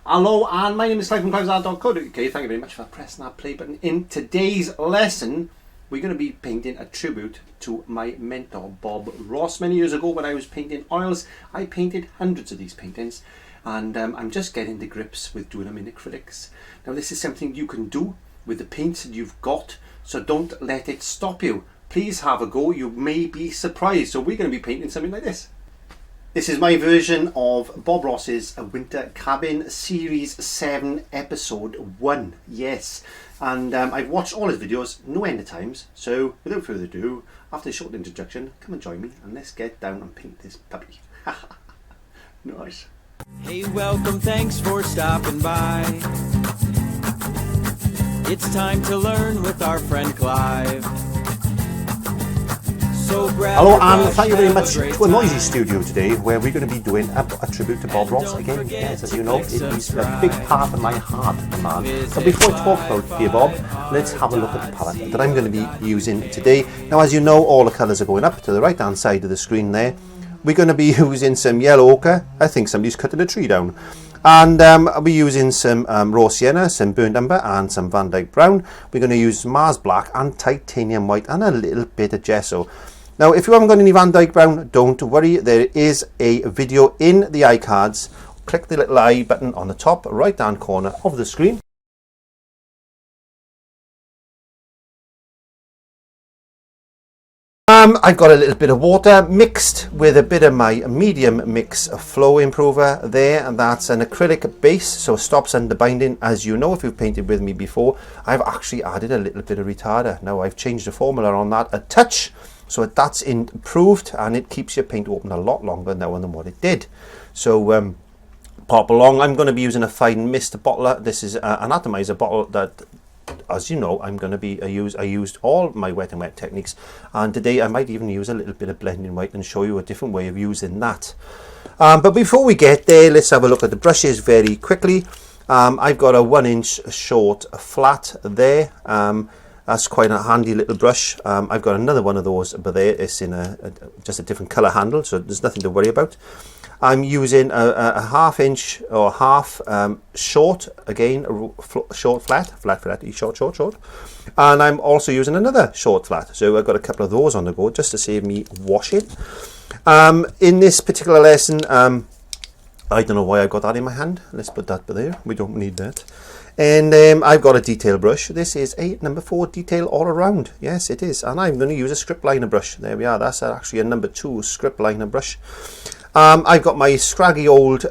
Hello, and my name is Clive from clivesart.co.uk. Thank you very much for pressing that play button. In today's lesson, we're going to be painting a tribute to my mentor, Bob Ross. Many years ago when I was painting oils, I painted hundreds of these paintings, and I'm just getting to grips with doing them in acrylics. Now this is something you can do with the paints that you've got, so don't let it stop you. Please have a go, you may be surprised. So we're going to be painting something like this. This is my version of Bob Ross's Winter Cabin Series 7 Episode 1. Yes, and I've watched all his videos no end of times, so without further ado, after a short introduction, come and join me and let's get down and paint this puppy. Nice. Hey, welcome, thanks for stopping by. It's time to learn with our friend Clive. So hello, and thank you very much to a noisy studio today, where we're going to be doing a tribute to Bob Ross again. Yes, as you know, it is a big part of my heart, man. But before I talk about dear Bob, let's have a look at the palette that I'm going to be using today. Now, as you know, all the colours are going up to the right hand side of the screen there. We're going to be using some yellow ochre. I think somebody's cutting a tree down. And I'll be using some raw sienna, some burnt umber and some VANDYKE brown. We're going to use Mars black and titanium white and a little bit of gesso. Now, if you haven't got any VANDYKE brown, don't worry. There is a video in the iCards. Click the little I button on the top right hand corner of the screen. I've got a little bit of water mixed with a bit of my medium mix flow improver there, and that's an acrylic base, so stops under binding. As you know, if you've painted with me before, I've actually added a little bit of retarder. Now I've changed the formula on that a touch, so that's improved and it keeps your paint open a lot longer now than what it did. So pop along. I'm going to be using a fine mist bottler. This is an atomizer bottle that, as you know, I'm going to be I used all my wet and wet techniques, and today I might even use a little bit of blending white and show you a different way of using that. But before we get there, let's have a look at the brushes very quickly. I've got a 1-inch short flat there. That's quite a handy little brush. I've got another one of those, but there it's in just a different color handle, so there's nothing to worry about. I'm using a 1/2 inch or half short, again short flat, short, and I'm also using another short flat, so I've got a couple of those on the go just to save me washing. In this particular lesson, I don't know why I've got that in my hand. Let's put that there, we don't need that. And I've got a detail brush. This is a number 4 detail all around. Yes, it is, and I'm going to use a script liner brush. There we are, that's actually a number 2 script liner brush. I've got my scraggy old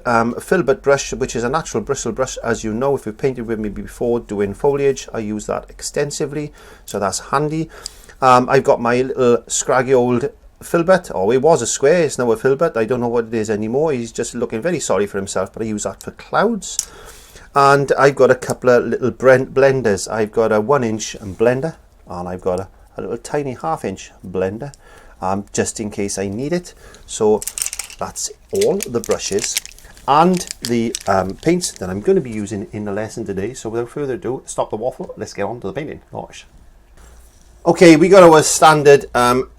Filbert brush, which is a natural bristle brush. As you know, if you've painted with me before doing foliage, I use that extensively, so that's handy. I've got my little scraggy old Filbert, or it was a square, it's now a Filbert. I don't know what it is anymore. He's just looking very sorry for himself, but I use that for clouds. And I've got a couple of little blenders. I've got a 1-inch blender, and I've got a little tiny 1/2 inch blender, just in case I need it. So that's all the brushes and the paints that I'm going to be using in the lesson today. So without further ado, stop the waffle, let's get on to the painting. Gosh. Okay, we got our standard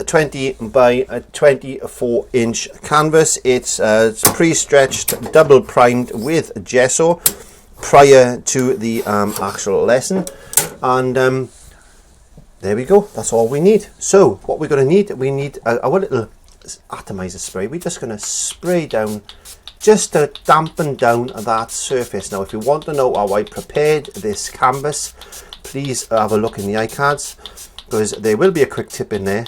20 by 24 inch canvas. It's pre-stretched, double primed with gesso prior to the actual lesson, and there we go, that's all we need. So what we're going to need, we need our little atomizer spray. We're just going to spray down just to dampen down that surface. Now if you want to know how I prepared this canvas, please have a look in the iCards, because there will be a quick tip in there,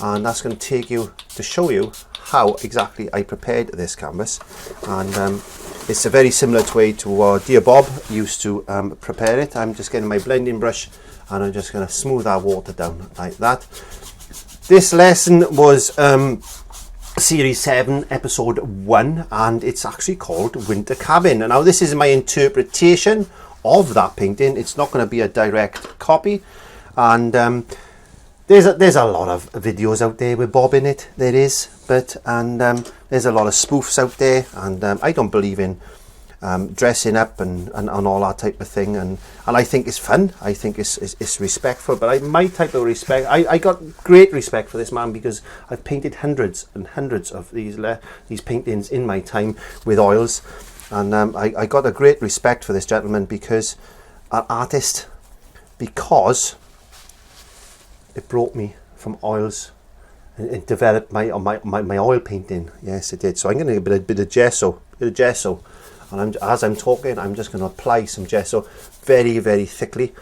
and that's going to take you to show you how exactly I prepared this canvas. And it's a very similar way to dear Bob used to prepare it. I'm just getting my blending brush and I'm just going to smooth our water down like that. This lesson was Series 7 Episode 1, and it's actually called Winter Cabin. And now this is my interpretation of that painting. It's not going to be a direct copy, and there's a lot of videos out there with Bob in it, there is, but there's a lot of spoofs out there, and I don't believe in dressing up and all that type of thing, and I think it's fun, I think it's respectful, but my type of respect, I got great respect for this man, because I've painted hundreds and hundreds of these paintings in my time with oils, And I got a great respect for this gentleman because an artist, because it brought me from oils. It developed my oil painting. Yes, it did. So I'm going to get a bit of gesso, and as I'm talking, I'm just going to apply some gesso very, very thickly.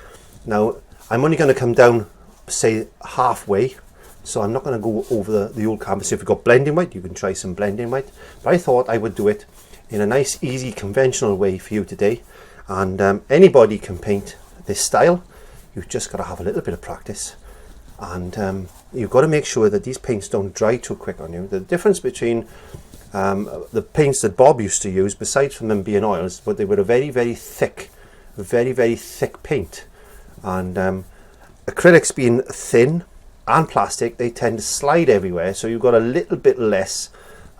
Now, I'm only going to come down, say, halfway, so I'm not going to go over the old canvas. If you've got blending white, you can try some blending white. But I thought I would do it in a nice, easy, conventional way for you today. And anybody can paint this style. You've just got to have a little bit of practice. And you've got to make sure that these paints don't dry too quick on you. The difference between the paints that Bob used to use, besides from them being oils, but they were a very, very thick paint. And acrylics being thin and plastic, they tend to slide everywhere, so you've got a little bit less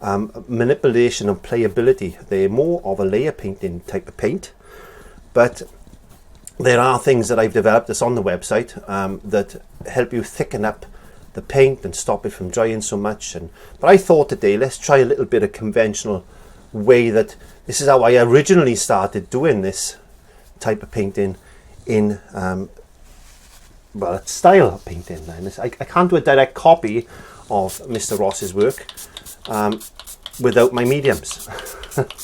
manipulation and playability. They're more of a layer painting type of paint, but there are things that I've developed that's on the website that help you thicken up the paint and stop it from drying so much. But I thought today, let's try a little bit of conventional way. That this is how I originally started doing this type of painting in well, it's style painting. I can't do a direct copy of Mr. Ross's work without my mediums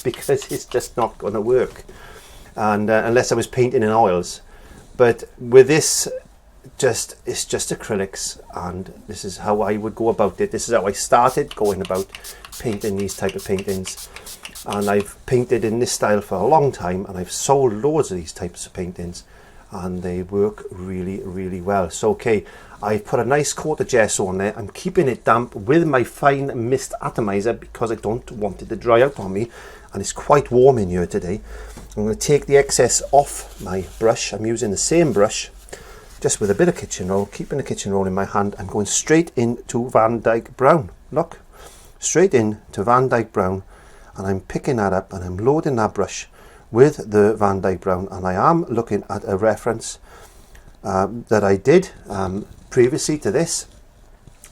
because it's just not going to work, and unless I was painting in oils. But with this, it's just acrylics, and this is how I would go about it. This is how I started going about painting these type of paintings, and I've painted in this style for a long time, and I've sold loads of these types of paintings, and they work really, really well. So okay, I've put a nice coat of gesso on there. I'm keeping it damp with my fine mist atomizer because I don't want it to dry out on me, and it's quite warm in here today. I'm going to take the excess off my brush. I'm using the same brush, just with a bit of kitchen roll, keeping the kitchen roll in my hand. I'm going straight into VANDYKE brown. Look, straight into VANDYKE brown, and I'm picking that up and I'm loading that brush with the VANDYKE brown, and I am looking at a reference that I did previously to this.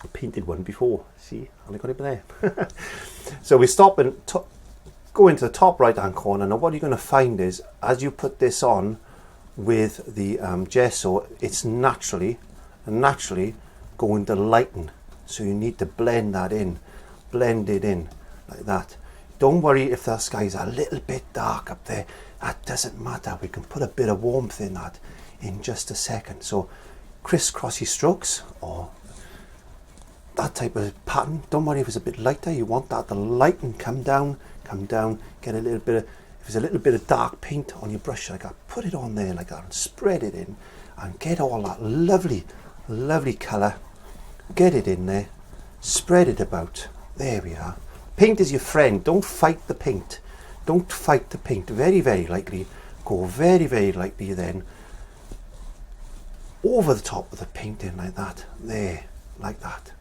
I painted one before, see, and I got it there. So we stop and go into the top right hand corner. Now what you're going to find is, as you put this on with the gesso, it's naturally going to lighten, so you need to blend that in, blend it in like that. Don't worry if the sky's a little bit dark up there, that doesn't matter. We can put a bit of warmth in that in just a second. So crisscrossy strokes or that type of pattern, don't worry if it's a bit lighter. You want that to lighten, come down, get a little bit of, if there's a little bit of dark paint on your brush like that, put it on there like that and spread it in and get all that lovely colour, get it in there, spread it about. There we are. Paint is your friend. Don't fight the paint. Don't fight the paint. Very, very lightly. Go very, very lightly then over the top of the painting like that. There, like that.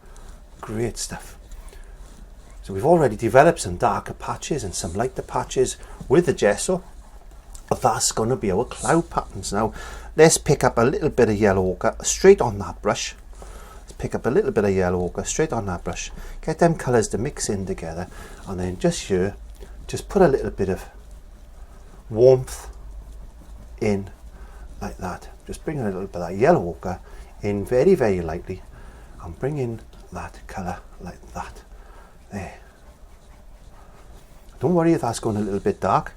Great stuff. So we've already developed some darker patches and some lighter patches with the gesso. That's going to be our cloud patterns. Now let's pick up a little bit of yellow ochre straight on that brush. Pick up a little bit of yellow ochre straight on that brush, get them colours to mix in together, and then just here, just put a little bit of warmth in like that. Just bring a little bit of that yellow ochre in very, very lightly and bring in that colour like that. There. Don't worry if that's going a little bit dark,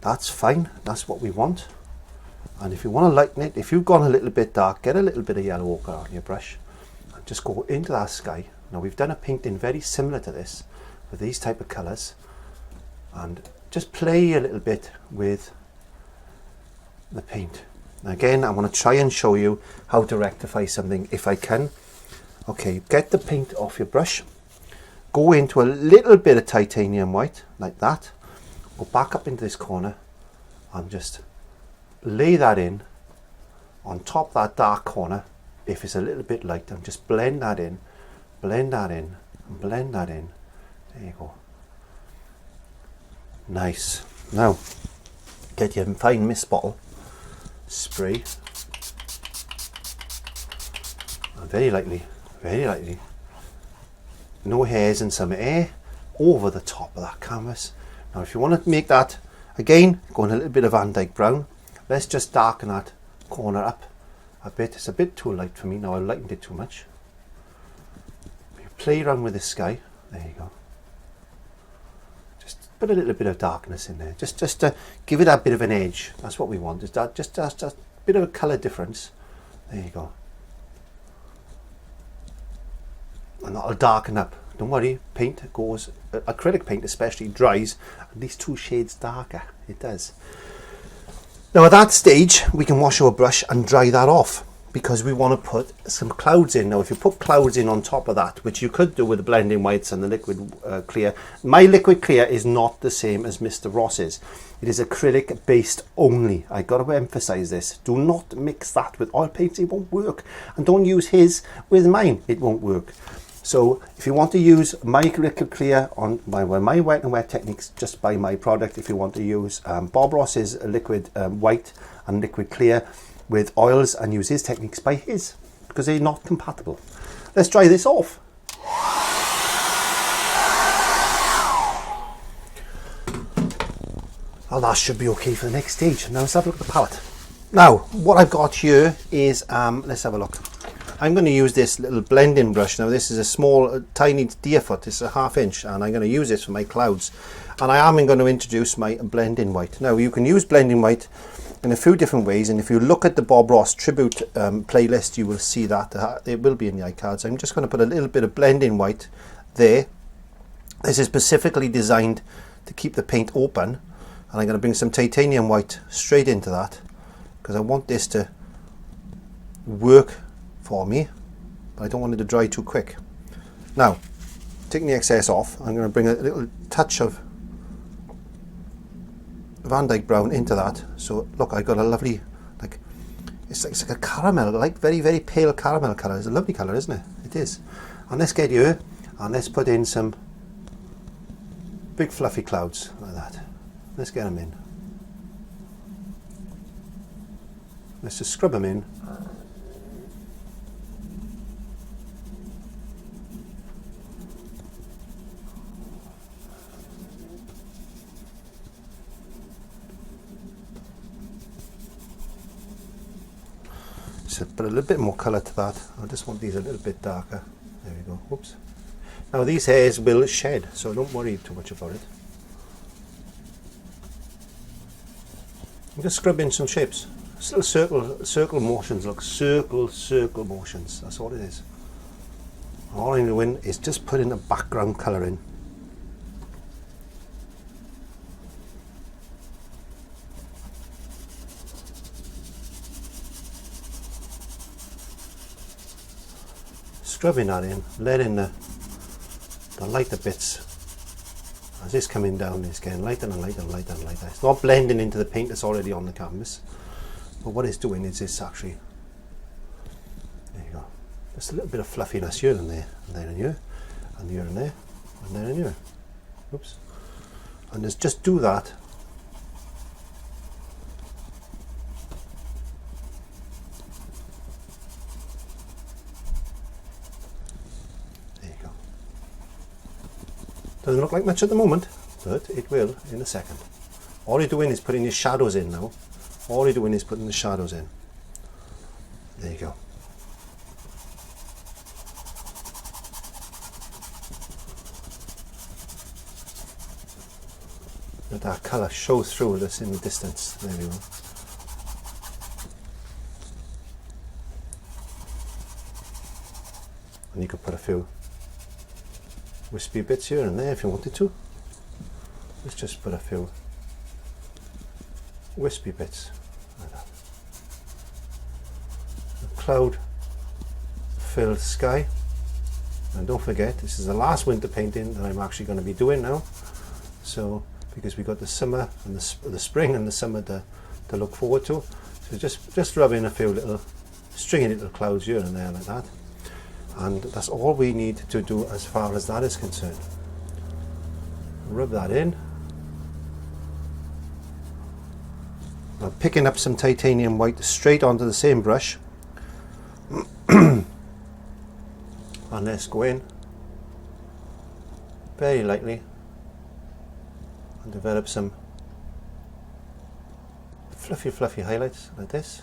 that's fine, that's what we want. And if you want to lighten it, if you've gone a little bit dark, get a little bit of yellow ochre on your brush. Just go into that sky. Now we've done a painting very similar to this with these type of colours, and just play a little bit with the paint. Now again, I want to try and show you how to rectify something if I can. Okay, get the paint off your brush, go into a little bit of titanium white like that, go back up into this corner and just lay that in on top of that dark corner. If it's a little bit light, and just blend that in, blend that in, and blend that in. There you go. Nice. Now, get your fine mist bottle, spray, and very lightly, no hairs and some air over the top of that canvas. Now, if you want to make that Again, going a little bit of VANDYKE brown. Let's just darken that corner up a bit. It's a bit too light for me now. I lightened it too much. You play around with the sky. There you go. Just put a little bit of darkness in there. Just to give it a bit of an edge. That's what we want. Is that just a bit of a colour difference. There you go. And that'll darken up. Don't worry, paint goes, acrylic paint especially, dries at least 2 shades darker. It does. Now at that stage, we can wash our brush and dry that off, because we want to put some clouds in. Now if you put clouds in on top of that, which you could do with the blending whites and the liquid clear, my liquid clear is not the same as Mr. Ross's. It is acrylic based only. I got to emphasize this. Do not mix that with oil paints, it won't work. And don't use his with mine, it won't work. So if you want to use my liquid clear on my wet and wet techniques, just buy my product. If you want to use Bob Ross's liquid white and liquid clear with oils and use his techniques, buy his, because they're not compatible. Let's dry this off. Well, that should be okay for the next stage. Now let's have a look at the palette. Now what I've got here is, let's have a look. I'm going to use this little blending brush. Now this is a small, tiny deerfoot. It's a 1/2 inch, and I'm going to use this for my clouds. And I am going to introduce my blending white. Now you can use blending white in a few different ways, and if you look at the Bob Ross tribute playlist, you will see that it will be in the iCards. I'm just going to put a little bit of blending white there. This is specifically designed to keep the paint open, and I'm going to bring some titanium white straight into that, because I want this to work for me, but I don't want it to dry too quick. Now, taking the excess off, I'm going to bring a little touch of VANDYKE brown into that. So look, I got a lovely, it's like a caramel, like very, very pale caramel colour. It's a lovely colour, isn't it? It is. And let's get here, and let's put in some big fluffy clouds like that. Let's get them in. Let's just scrub them in. So put a little bit more colour to that. I just want these a little bit darker. There we go. Whoops. Now these hairs will shed, so don't worry too much about it. I'm just scrubbing some shapes. Just little circle motions. Look, circle motions. That's all it is. All I'm doing is just putting a background colour in. Scrubbing that in, letting the lighter bits, as it's coming down, it's getting lighter and lighter and lighter and lighter. It's not blending into the paint that's already on the canvas, but what it's doing is it's actually, there you go, just a little bit of fluffiness here and there, and there and here, and here and there, and there and here. Oops. And just do that. Doesn't look like much at the moment, but it will in a second. All you're doing is putting your shadows in now. All you're doing is putting the shadows in. There you go. Let that colour show through this in the distance. There we go. And you could put a few wispy bits here and there if you wanted to. Let's just put a few wispy bits like that. A cloud filled sky. And don't forget, this is the last winter painting that I'm actually going to be doing now. So, because we've got the summer and the spring and the summer to look forward to. So just rub in a few little stringy little clouds here and there like that. And that's all we need to do as far as that is concerned. Rub that in. Now picking up some titanium white straight onto the same brush. And let's go in very lightly and develop some fluffy highlights like this.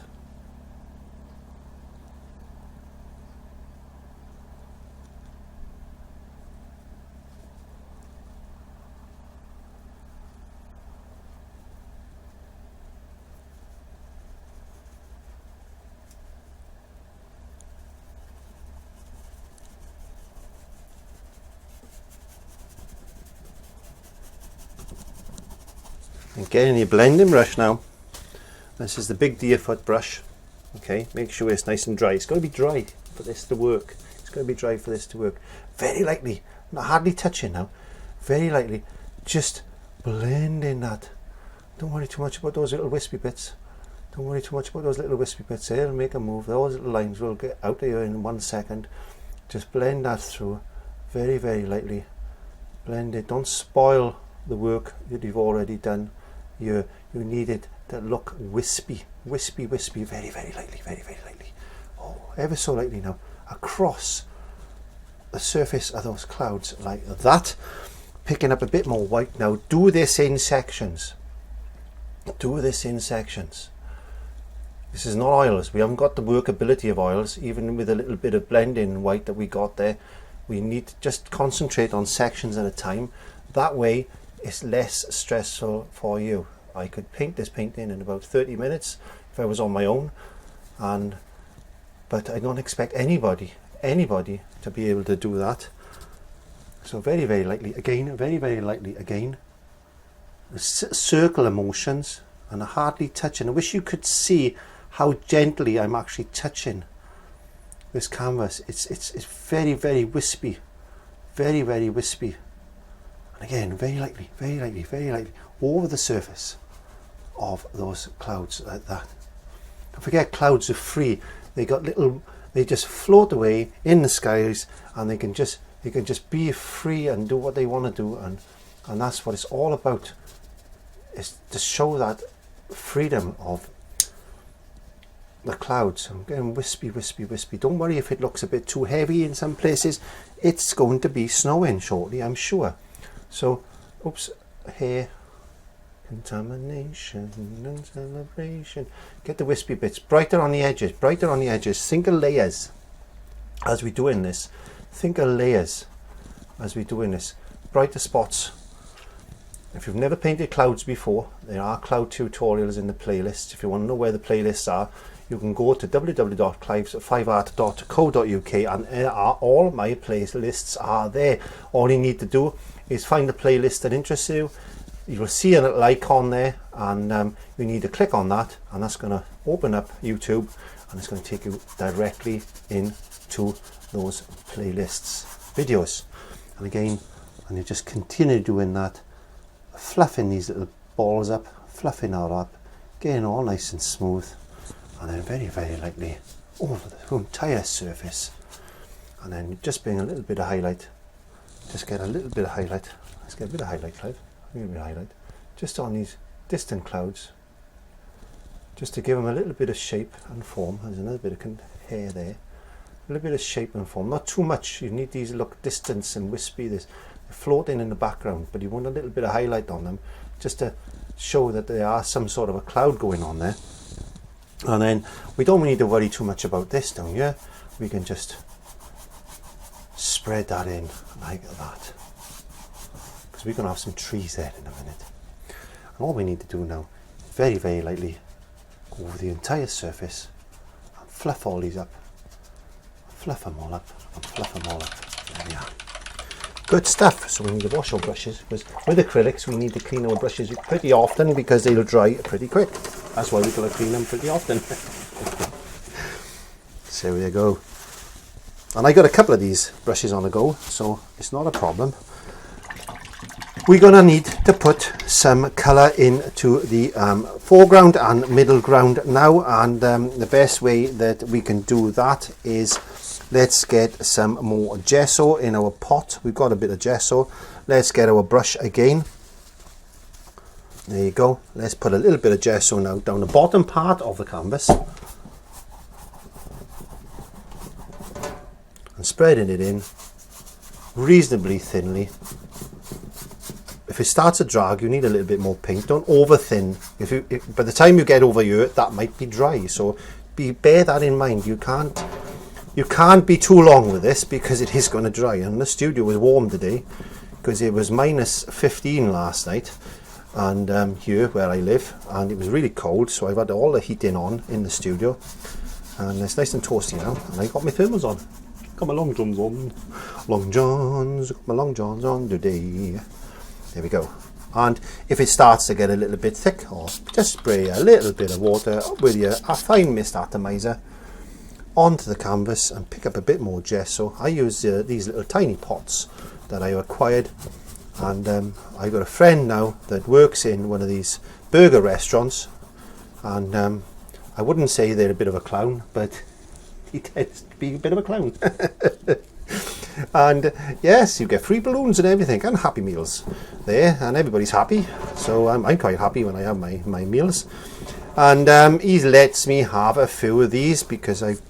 And getting your blending brush now. This is the big deerfoot brush. Okay, make sure it's nice and dry. It's got to be dry for this to work. It's got to be dry for this to work. Very lightly, not hardly touching now. Very lightly, just blending that. Don't worry too much about those little wispy bits. Don't worry too much about those little wispy bits. They'll make a move. Those little lines will get out of here in 1 second. Just blend that through very, very lightly. Blend it. Don't spoil the work that you've already done. You need it to look wispy, very, very lightly, very, very lightly. Oh, ever so lightly now, across the surface of those clouds like that. Picking up a bit more white now. Do this in sections. Do this in sections. This is not oils. We haven't got the workability of oils, even with a little bit of blending white that we got there. We need to just concentrate on sections at a time. That way, it's less stressful for you. I could paint this painting in about 30 minutes if I was on my own, but I don't expect anybody to be able to do that. So very, very lightly again, very, very lightly again. Circular motions, and I hardly touching. I wish you could see how gently I'm actually touching this canvas. It's very, very wispy, very, very wispy. Again, very lightly, very lightly, very lightly over the surface of those clouds like that. Don't forget, clouds are free. They got little. They just float away in the skies, and they can just be free and do what they want to do, and that's what it's all about. Is to show that freedom of the clouds. I'm getting wispy, wispy, wispy. Don't worry if it looks a bit too heavy in some places. It's going to be snowing shortly, I'm sure. So, oops, here, contamination and celebration. Get the wispy bits brighter on the edges, brighter on the edges. Think of layers as we're doing this. Think of layers as we're doing this. Brighter spots. If you've never painted clouds before, there are cloud tutorials in the playlist. If you want to know where the playlists are, you can go to www.clives5art.co.uk, and all my playlists are there. All you need to do is find the playlist that interests you. You will see a little icon there, and you need to click on that, and that's going to open up YouTube, and it's going to take you directly into those playlists videos. And again, and you just continue doing that, fluffing these little balls up, fluffing all up, getting all nice and smooth, and then very, very lightly over the entire surface. And then just bring a little bit of highlight. Just get a little bit of highlight. Let's get a bit of highlight, Clive. A little bit of highlight. Just on these distant clouds. Just to give them a little bit of shape and form. There's another bit of hair there. A little bit of shape and form. Not too much. You need these to look distant and wispy. They're floating in the background, but you want a little bit of highlight on them, just to show that there are some sort of a cloud going on there. And then we don't need to worry too much about this down here. We can just spread that in like that, because we're going to have some trees there in a minute. And all we need to do now, very, very lightly, go over the entire surface and fluff all these up, fluff them all up, and fluff them all up. There we are. Good stuff. So we need to wash our brushes, because with acrylics we need to clean our brushes pretty often, because they'll dry pretty quick. That's why we've got to clean them pretty often. So there you go. And I got a couple of these brushes on the go, so it's not a problem. We're going to need to put some colour into the foreground and middle ground now, and the best way that we can do that is, let's get some more gesso in our pot. We've got a bit of gesso. Let's get our brush again. There you go. Let's put a little bit of gesso now down the bottom part of the canvas, and spreading it in reasonably thinly. if it starts to drag, you need a little bit more paint. Don't over thin. If by the time you get over here, that might be dry. So bear that in mind. You can't be too long with this because it is going to dry. And the studio was warm today because it was -15 last night, and here where I live, and it was really cold. So I've had all the heating on in the studio, and it's nice and toasty now. And I got my thermals on. Got my long johns on. Long johns. Got my long johns on today. There we go. And if it starts to get a little bit thick, or just spray a little bit of water with a fine mist atomizer onto the canvas and pick up a bit more gesso. I use these little tiny pots that I acquired, and I've got a friend now that works in one of these burger restaurants, and I wouldn't say they're a bit of a clown, but he tends to be a bit of a clown. And yes, you get free balloons and everything, and Happy Meals there, and everybody's happy. So I'm quite happy when I have my meals. And he lets me have a few of these because I've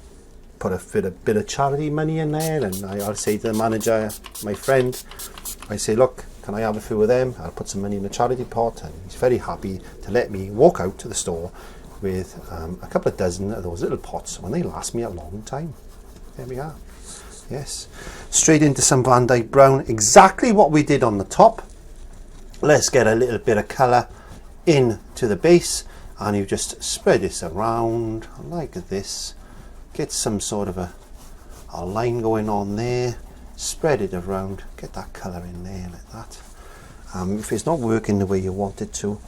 put a bit of charity money in there, and I'll say to the manager, my friend, I say, look, can I have a few of them? I'll put some money in the charity pot, and he's very happy to let me walk out to the store with a couple of dozen of those little pots, and they last me a long time. There we are. Yes, straight into some VANDYKE brown, exactly what we did on the top. Let's get a little bit of colour into the base, and you just spread this around like this. Get some sort of a line going on there, spread it around, get that colour in there like that. If it's not working the way you want it to,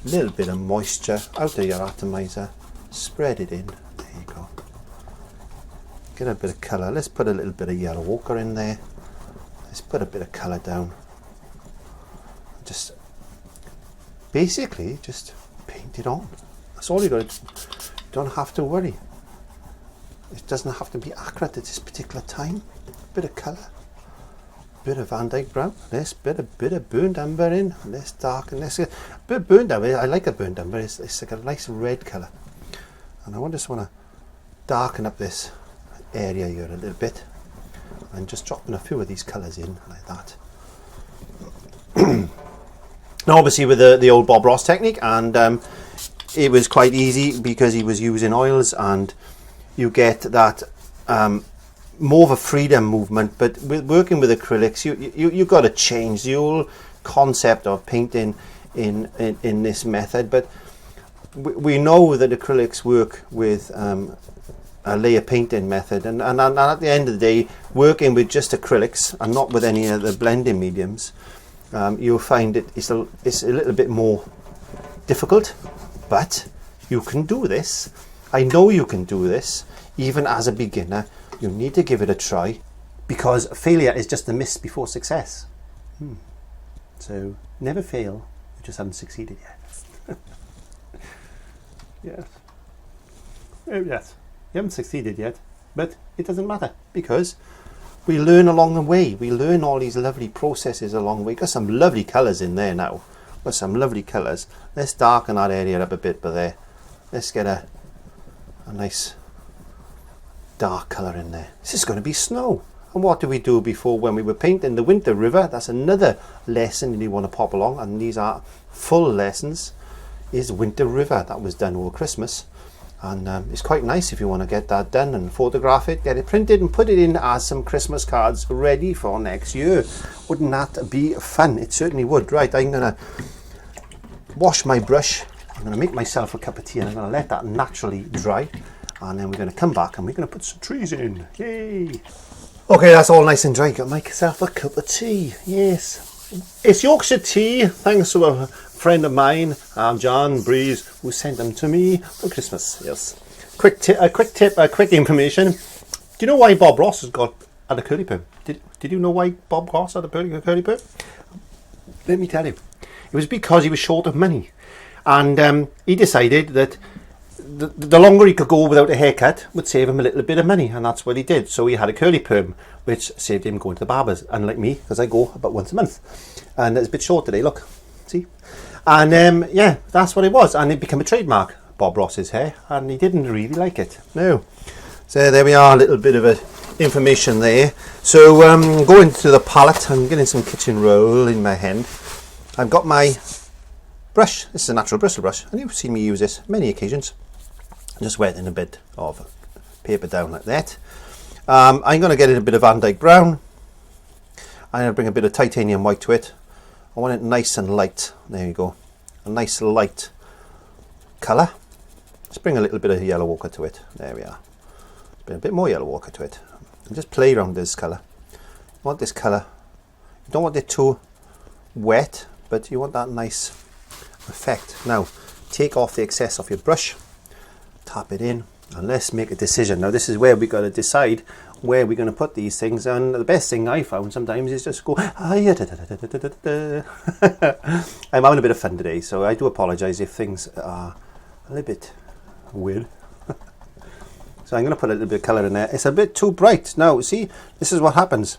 a little bit of moisture out of your atomizer, spread it in, there you go. Get a bit of colour. Let's put a little bit of yellow ochre in there. Let's put a bit of colour down. Just basically just paint it on. That's all you got to do. You don't have to worry. It doesn't have to be accurate at this particular time. Bit of colour, bit of VANDYKE brown. This bit of burnt umber in. Let's darken this. A bit of burnt umber. I like a burnt umber. It's like a nice red colour. And I just want to darken up this area here a little bit, and just dropping a few of these colours in like that. Now obviously with the old Bob Ross technique, and it was quite easy because he was using oils, and you get that more of a freedom movement. But with working with acrylics, you got to change the whole concept of painting in this method. But we know that acrylics work with a layer painting method, and at the end of the day, working with just acrylics and not with any of the blending mediums, you'll find it's a little bit more difficult, but you can do this. I know you can do this even as a beginner. You need to give it a try, because failure is just a miss before success. So never fail, you just haven't succeeded yet. Yes. Oh yes. You haven't succeeded yet, but it doesn't matter, because we learn along the way. We learn all these lovely processes along the way. Got some lovely colours in there now. Got some lovely colours. Let's darken that area up a bit by there. Let's get a nice dark colour in there. This is going to be snow. And what did we do before when we were painting the winter river? That's another lesson that you want to pop along, and these are full lessons, is winter river. That was done over Christmas. And it's quite nice if you want to get that done and photograph it, get it printed and put it in as some Christmas cards ready for next year. Wouldn't that be fun? It certainly would. Right, I'm going to wash my brush. I'm going to make myself a cup of tea, and I'm going to let that naturally dry. And then we're going to come back and we're going to put some trees in. Yay! Okay, that's all nice and dry. Got myself a cup of tea. Yes. It's Yorkshire tea, thanks to a friend of mine, John Breeze, who sent them to me for Christmas. Yes. Quick information. Do you know why Bob Ross had a curly perm? Did you know why Bob Ross had a curly perm? Let me tell you. It was because he was short of money, and he decided that the longer he could go without a haircut would save him a little bit of money, and that's what he did. So he had a curly perm, which saved him going to the barbers, unlike me, because I go about once a month. And it's a bit short today, look. See? And yeah, that's what it was, and it became a trademark, Bob Ross's hair, and he didn't really like it. No. So there we are, a little bit of information there. So going to the palette, I'm getting some kitchen roll in my hand, I've got my brush. This is a natural bristle brush, and you've seen me use this many occasions. Just wetting a bit of paper down like that. I'm going to get in a bit of VANDYKE brown. I'm going to bring a bit of titanium white to it. I want it nice and light. There you go. A nice light colour. Let's bring a little bit of yellow ochre to it. There we are. Bring a bit more yellow ochre to it. And just play around this colour. You want this colour. You don't want it too wet, but you want that nice effect. Now, take off the excess of your brush. Tap it in. And let's make a decision. Now this is where we've got to decide where we're going to put these things, and the best thing I found sometimes is just go I'm having a bit of fun today, so I do apologise if things are a little bit weird. So I'm going to put a little bit of colour in there. It's a bit too bright. Now see, this is what happens.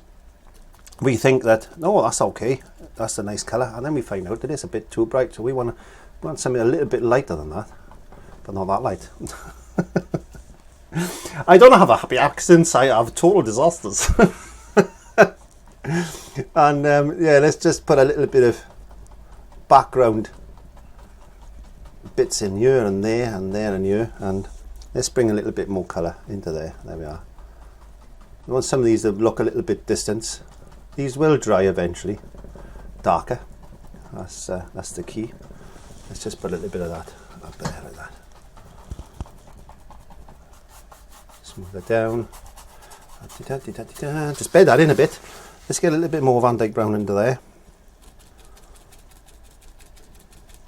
We think that, no, that's okay, that's a nice colour, and then we find out that it's a bit too bright, so we want something a little bit lighter than that, but not that light. I don't have a happy accent, I have total disasters. And yeah, let's just put a little bit of background bits in here and there and there and here, and let's bring a little bit more colour into there. There we are. We want some of these to look a little bit distant. These will dry eventually, darker. That's the key. Let's just put a little bit of that up there like that. Smooth it down. Just bed that in a bit. Let's get a little bit more VANDYKE brown into there.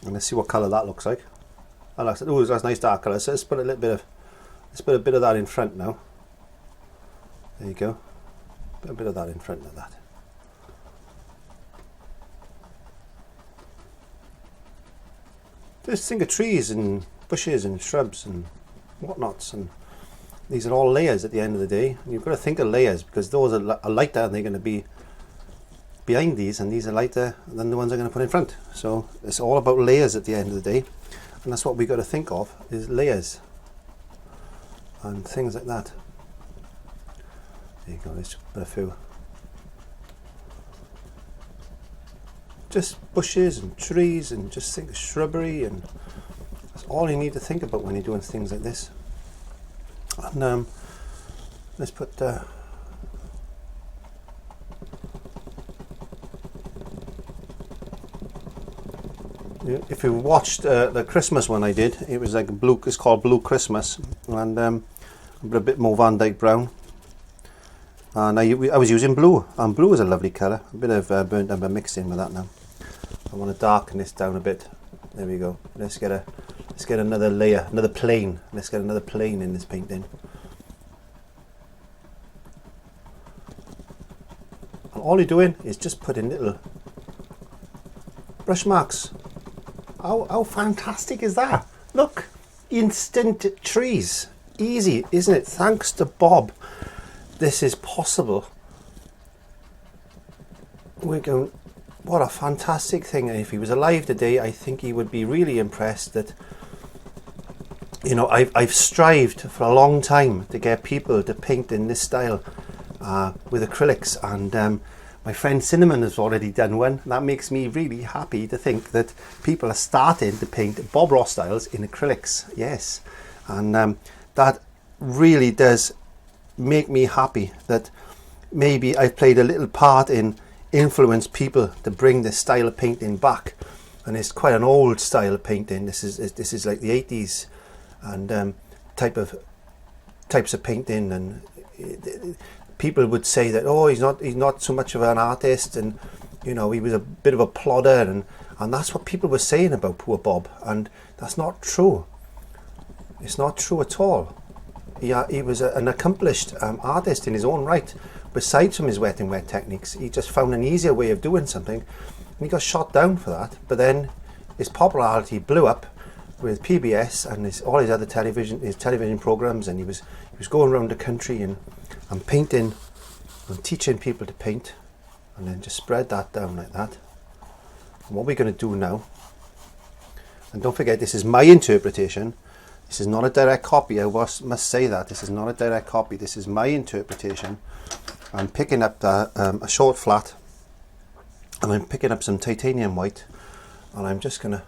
And let's see what colour that looks like. That looks, oh, that's nice dark colour. So let's put a little bit of that in front now. There you go. Put a bit of that in front of that. Just think of trees and bushes and shrubs and whatnots, and these are all layers at the end of the day. And you've got to think of layers, because those are lighter and they're going to be behind these, and these are lighter than the ones I'm going to put in front. So it's all about layers at the end of the day, and that's what we've got to think of, is layers and things like that. There you go, let's put a few. Just bushes and trees, and just think of shrubbery, and that's all you need to think about when you're doing things like this. And let's put if you watched the Christmas one I did, it was like blue. It's called Blue Christmas, and a bit more VANDYKE brown. And I was using blue, and blue is a lovely colour. A bit of burnt umber mixed in with that now. I want to darken this down a bit. There we go. Let's get another layer, another plane. Let's get another plane in this painting. And all you're doing is just putting little brush marks. How fantastic is that? Look, instant trees. Easy, isn't it? Thanks to Bob, this is possible. We're going, what a fantastic thing. If he was alive today, I think he would be really impressed that, you know, I've strived for a long time to get people to paint in this style with acrylics, and my friend Cinnamon has already done one. That makes me really happy to think that people are starting to paint Bob Ross styles in acrylics. Yes, and that really does make me happy that maybe I've played a little part in influence people to bring this style of painting back. And it's quite an old style of painting. This is like the 80s, and types of painting, and people would say that, oh, he's not so much of an artist, and you know, he was a bit of a plodder, and that's what people were saying about poor Bob, and that's not true. It's not true at all. He was an accomplished artist in his own right. Besides from his wet and wet techniques, he just found an easier way of doing something, and he got shot down for that. But then his popularity blew up with PBS and all his other television programs, and he was going around the country and painting and teaching people to paint, and then just spread that down like that. And what we're going to do now, and don't forget, this is my interpretation. This is not a direct copy. I must say that this is not a direct copy. This is my interpretation. I'm picking up a short flat, and I'm picking up some titanium white, and I'm just going to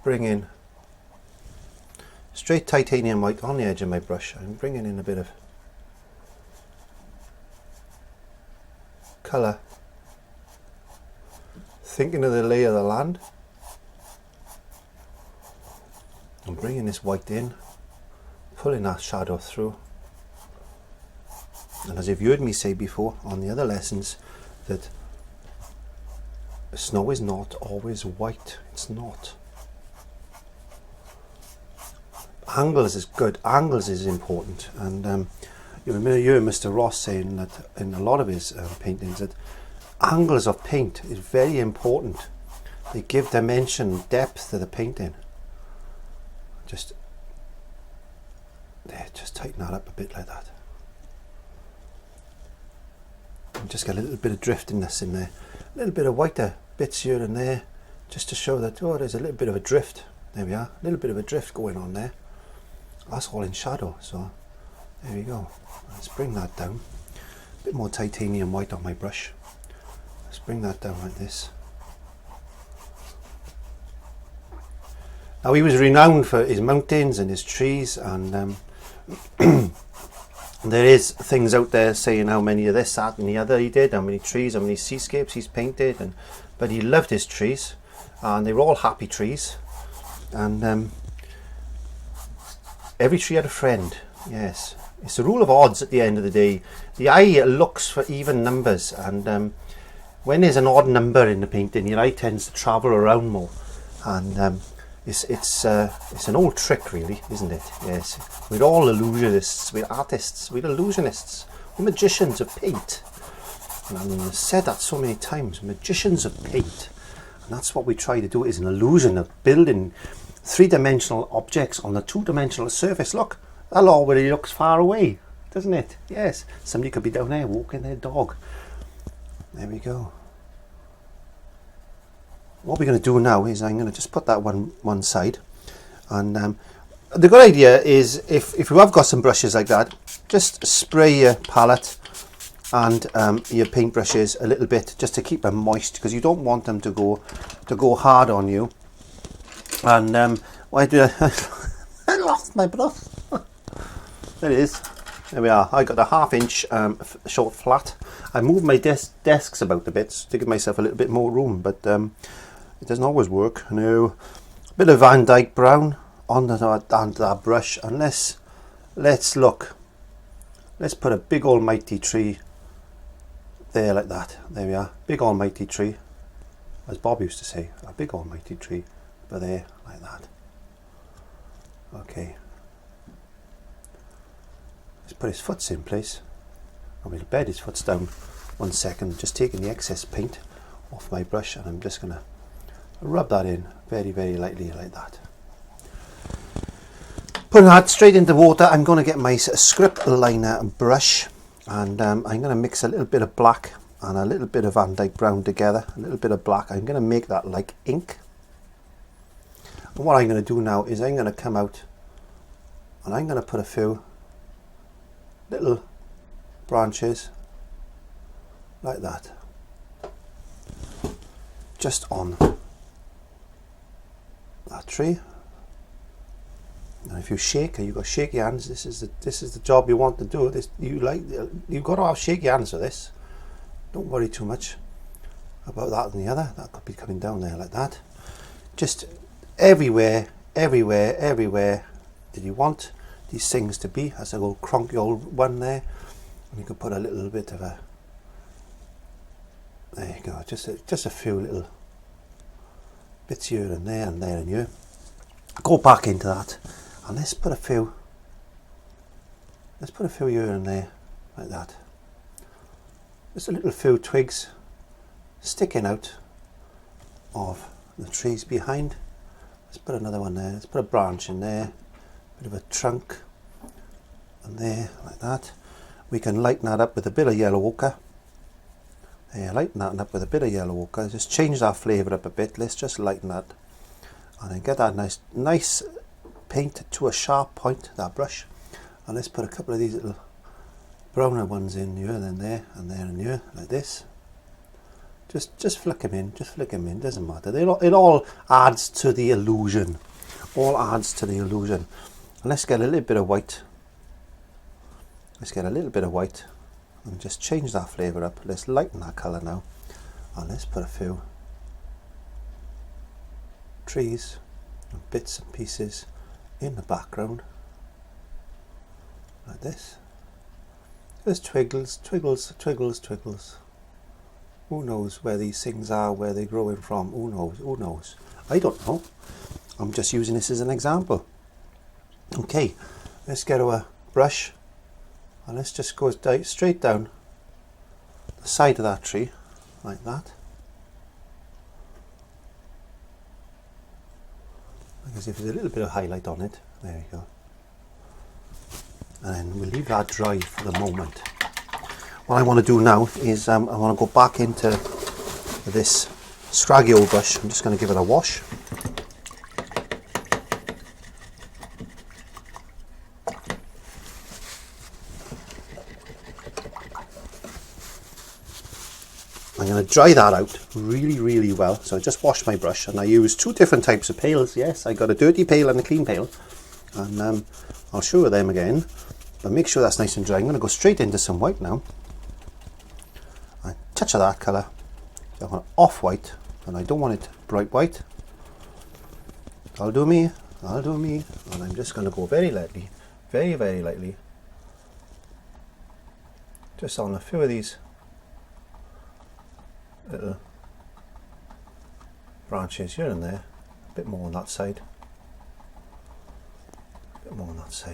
bring in straight titanium white on the edge of my brush. I'm bringing in a bit of colour, thinking of the lay of the land. I'm bringing this white in, pulling that shadow through. And as you've heard me say before on the other lessons, that snow is not always white. It's not. Angles is good. Angles is important. And you remember you and Mr. Ross saying that in a lot of his paintings that angles of paint is very important. They give dimension, depth to the painting. Just tighten that up a bit like that. And just get a little bit of driftiness in there. A little bit of whiter bits here and there, just to show that, oh, there's a little bit of a drift. There we are, a little bit of a drift going on there. That's all in shadow, so there we go. Let's bring that down. A bit more titanium white on my brush. Let's bring that down like this. Now, he was renowned for his mountains and his trees, and there is things out there saying how many of this, that and the other he did, how many trees, how many seascapes he's painted, but he loved his trees, and they were all happy trees, and every tree had a friend. Yes, it's the rule of odds at the end of the day. The eye looks for even numbers, and when there's an odd number in the painting, your eye tends to travel around more, and it's an old trick, really, isn't it? Yes, we're all illusionists, we're artists, we're illusionists, we're magicians of paint. And I've said that so many times, magicians of paint. And that's what we try to do, is an illusion of building three-dimensional objects on a two-dimensional surface. Look, that already looks far away, doesn't it? Yes, somebody could be down there walking their dog. There we go. What we're going to do now is I'm going to just put that one side, and the good idea is if you have got some brushes like that, just spray your palette and your paint brushes a little bit just to keep them moist, because you don't want them to go hard on you. And why do I lost my brush? There it is. There we are. I got a 1/2 inch short flat. I moved my desks about a bit to give myself a little bit more room, but it doesn't always work. No, a bit of VANDYKE brown onto that brush, and let's look. Let's put a big almighty tree there like that. There we are, big almighty tree, as Bob used to say, a big almighty tree, but there like that. Okay, let's put his foots in place, and we'll bed his foots down 1 second, just taking the excess paint off my brush, and I'm just going to rub that in very, very lightly like that. Putting that straight into water, I'm going to get my script liner brush, and I'm going to mix a little bit of black and a little bit of VANDYKE brown together, a little bit of black. I'm going to make that like ink. And what I'm going to do now is I'm going to come out and I'm going to put a few little branches like that, just on that tree. And if you shake, you've got shaky hands. This is the job you want to do. You've got to have shaky hands for this. Don't worry too much about that and the other. That could be coming down there like that. Just everywhere that you want these things to be. As a little cronky old one there, and you can put a little bit of a. There you go. Just a few little bits here and there and there and here. Go back into that, and let's put a few here and there like that. Just a little few twigs sticking out of the trees behind. Let's put another one there. Let's put a branch in there, bit of a trunk, and there like that. We can lighten that up with a bit of yellow ochre. Yeah, lighten that up with a bit of yellow ochre. Just change that flavour up a bit. Let's just lighten that, and then get that nice paint to a sharp point, that brush. And let's put a couple of these little browner ones in here, then there and there and here, like this. Just flick them in, doesn't matter. It all adds to the illusion. All adds to the illusion. And let's get a little bit of white. And just change that flavour up. Let's lighten that colour now. And let's put a few trees and bits and pieces in the background. Like this. Just twiggles. Who knows where these things are, where they're growing from? Who knows? I don't know. I'm just using this as an example. Okay, let's get our brush and let's just go straight down the side of that tree, like that. As if there's a little bit of highlight on it. There you go. And then we'll leave that dry for the moment. What I want to do now is I want to go back into this scraggy old brush. I'm just going to give it a wash. I'm going to dry that out really well. So I just washed my brush and I use two different types of pails. Yes, I got a dirty pail and a clean pail, and I'll show you them again, but make sure that's nice and dry. I'm going to go straight into some white now. A touch of that colour. I want off-white, and I don't want it bright white. I'll do me, and I'm just going to go very lightly, very lightly, just on a few of these little branches here and there. A bit more on that side,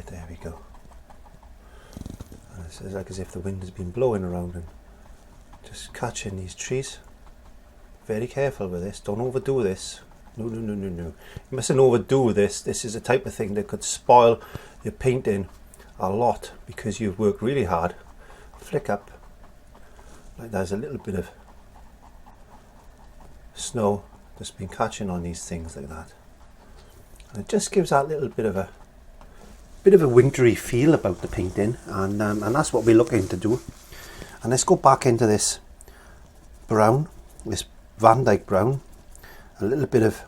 there we go. And it's like as if the wind has been blowing around and just catching these trees. Very careful with this, don't overdo this. No, you mustn't overdo this. This is a type of thing that could spoil your painting a lot because you've worked really hard. Flick up, like there's a little bit of snow that's been catching on these things like that. And it just gives that little bit of a wintry feel about the painting, and that's what we're looking to do. And let's go back into this brown, this VANDYKE brown, a little bit of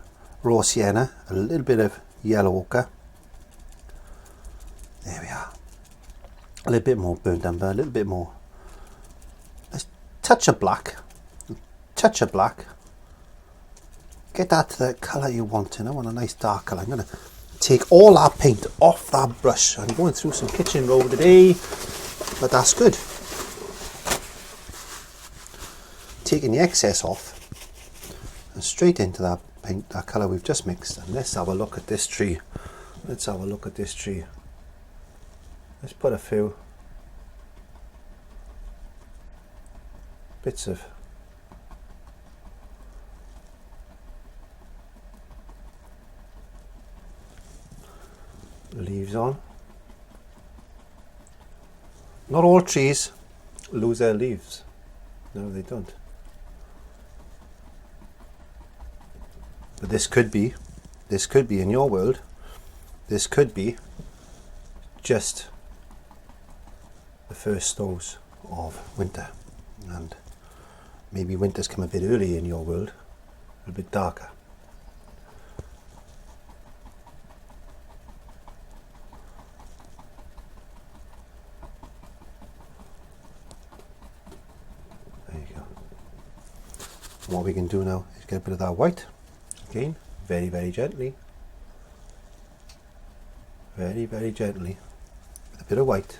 raw sienna, a little bit of yellow ochre. There we are. A little bit more burnt umber, a little bit more. Let's touch of black. Get that to the colour you want in. I want a nice dark colour. I'm going to take all that paint off that brush. I'm going through some kitchen roll today, but that's good. Taking the excess off and straight into that paint, that colour we've just mixed. And let's have a look at this tree. Let's put a few bits of leaves on. Not all trees lose their leaves. No, they don't. But this could be in your world, this could be just the first snows of winter, and maybe winter's come a bit early in your world, a little bit darker. What we can do now is get a bit of that white again, very gently, very gently, with a bit of white.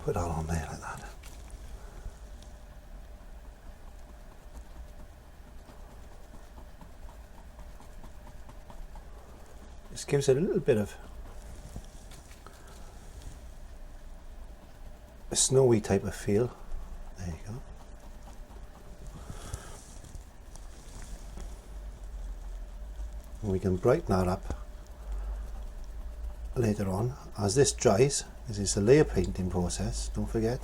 Put that on there like that. This gives it a little bit of a snowy type of feel. There you go. And we can brighten that up later on as this dries. This is the layer painting process, don't forget.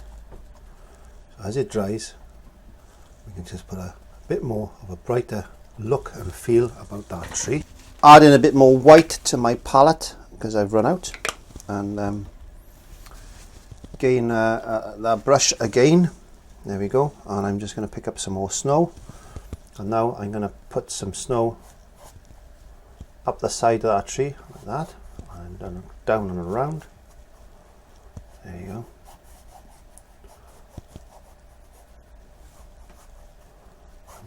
So as it dries, we can just put a bit more of a brighter look and feel about that tree. add in a bit more white to my palette because I've run out, and gain that brush again. There we go. And I'm just going to pick up some more snow, and now I'm going to put some snow up the side of that tree like that, and down and around. There you go.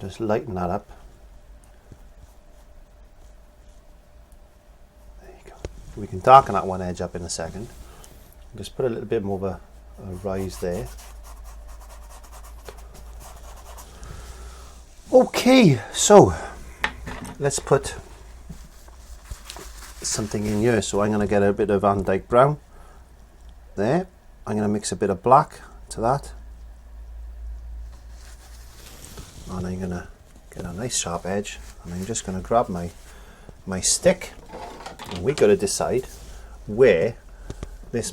Just lighten that up. There you go. We can darken that one edge up in a second. Just put a little bit more of a rise there. Okay, so let's put something in here. So I'm going to get a bit of VANDYKE brown there. I'm going to mix a bit of black to that. And I'm going to get a nice sharp edge, and I'm just going to grab my stick, and we got to decide where this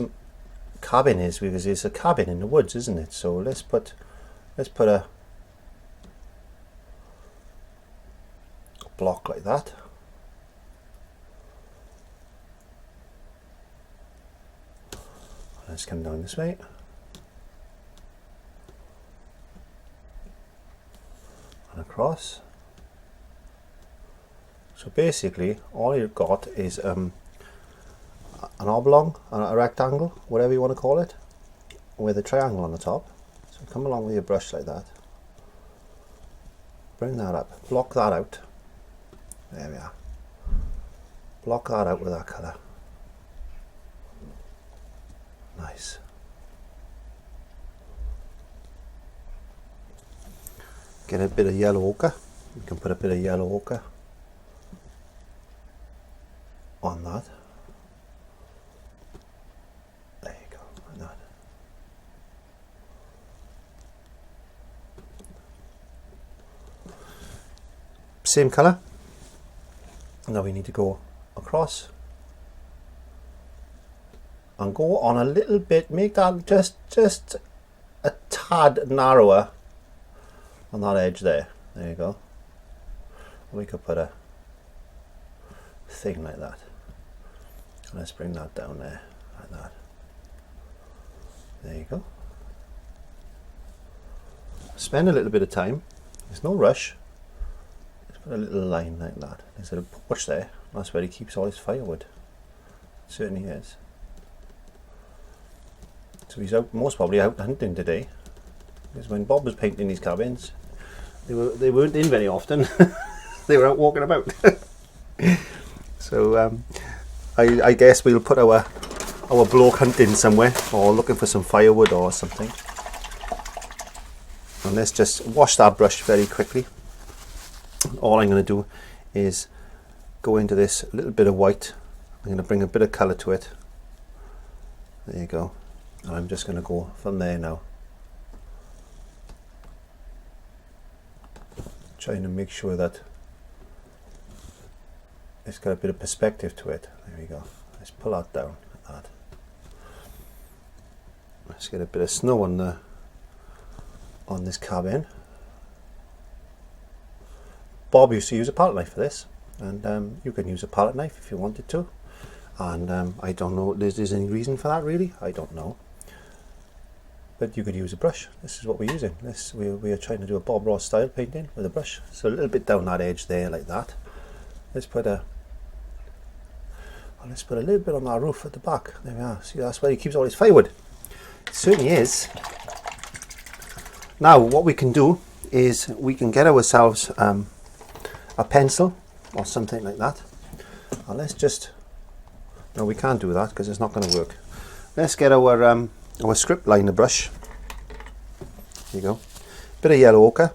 cabin is, because it's a cabin in the woods, isn't it? So let's put a block like that. Let's come down this way. Across. So basically all you've got is an oblong, a rectangle, whatever you want to call it, with a triangle on the top. So come along with your brush like that, bring that up, block that out. There we are. Block that out with that colour. Nice. Get a bit of yellow ochre. You can put a bit of yellow ochre on that. There you go, like that. Same colour. Now we need to go across and go on a little bit, make that just a tad narrower on that edge there. There you go. We could put a thing like that. Let's bring that down there like that. There you go. Spend a little bit of time. There's no rush. Just put a little line like that. There's a porch there. That's where he keeps all his firewood. It certainly is. So he's out, most probably out hunting today. Because when Bob was painting these cabins, they weren't in very often. They were out walking about. So I guess we'll put our bloke hunting somewhere, or looking for some firewood or something. And let's just wash that brush very quickly. All I'm going to do is go into this little bit of white. I'm going to bring a bit of colour to it. There you go. And I'm just going to go from there now. Trying to make sure that it's got a bit of perspective to it. There we go. Let's pull that down like that. Let's get a bit of snow on this cabin. Bob used to use a palette knife for this, and you can use a palette knife if you wanted to. And I don't know if there's any reason for that, really. I don't know. But you could use a brush. This is what we're using. We are trying to do a Bob Ross style painting with a brush. So a little bit down that edge there like that. Let's put a little bit on that roof at the back. There we are. See, that's where he keeps all his firewood. It certainly is. Now what we can do is we can get ourselves a pencil or something like that. And let's just, no, we can't do that because it's not going to work. Let's get our script liner brush. There you go. Bit of yellow ochre.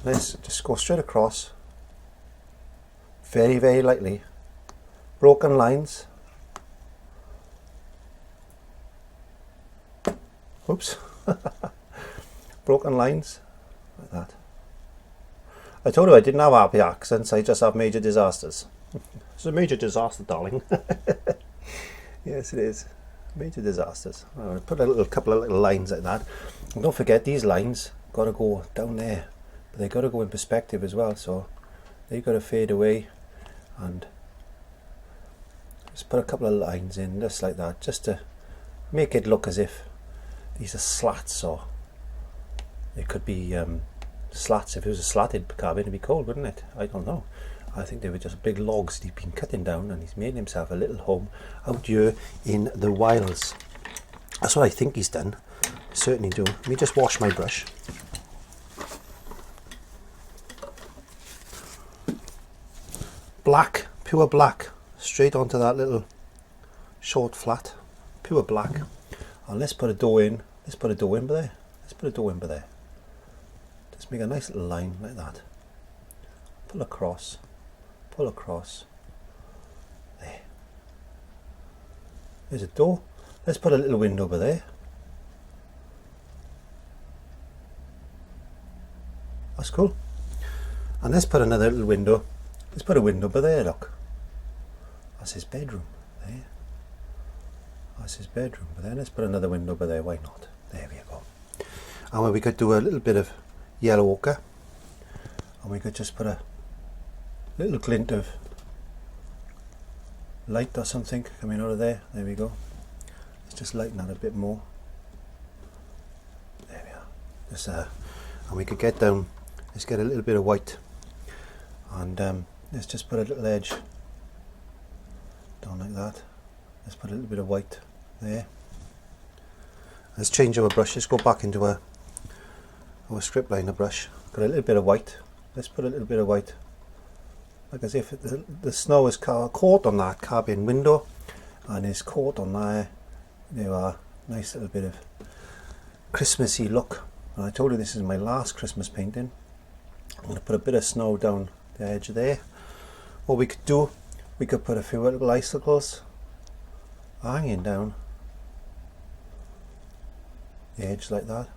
Let's just go straight across. Very, very lightly. Broken lines. Oops. Broken lines. Like that. I told you I didn't have happy accents, I just have major disasters. It's a major disaster, darling. Yes, it is. Major disasters. I'll put a couple of little lines like that. And don't forget, these lines got to go down there but they got to go in perspective as well, so they've got to fade away, and just put a couple of lines in just like that, just to make it look as if these are slats, or it could be slats. If it was a slatted cabin, it'd be cold, wouldn't it? I don't know. I think they were just big logs that he'd been cutting down, and he's made himself a little home out here in the wilds. That's what I think he's done. I certainly do. Let me just wash my brush. Black, pure black, straight onto that little short flat, pure black. And let's put a door in. Let's put a door in there. Let's put a door in there. Just make a nice little line like that. Pull across. Pull across. There. There's a door. Let's put a little window over there. That's cool. And let's put another little window. Let's put a window over there, look. That's his bedroom. There. That's his bedroom. But then let's put another window over there. Why not? There we go. And where we could do a little bit of yellow ochre. And we could just put a little glint of light or something coming out of there. There we go. Let's just lighten that a bit more. There we are. Just and we could get down. Let's get a little bit of white, and let's just put a little edge down like that. Let's put a little bit of white there. Let's change our brush. Let's go back into our strip liner brush. Got a little bit of white. Let's put a little bit of white, like as if the snow is caught on that cabin window and is caught on there. There you are. Nice little bit of Christmassy look. And I told you this is my last Christmas painting. I'm going to put a bit of snow down the edge there. What we could do, we could put a few little icicles hanging down the edge like that.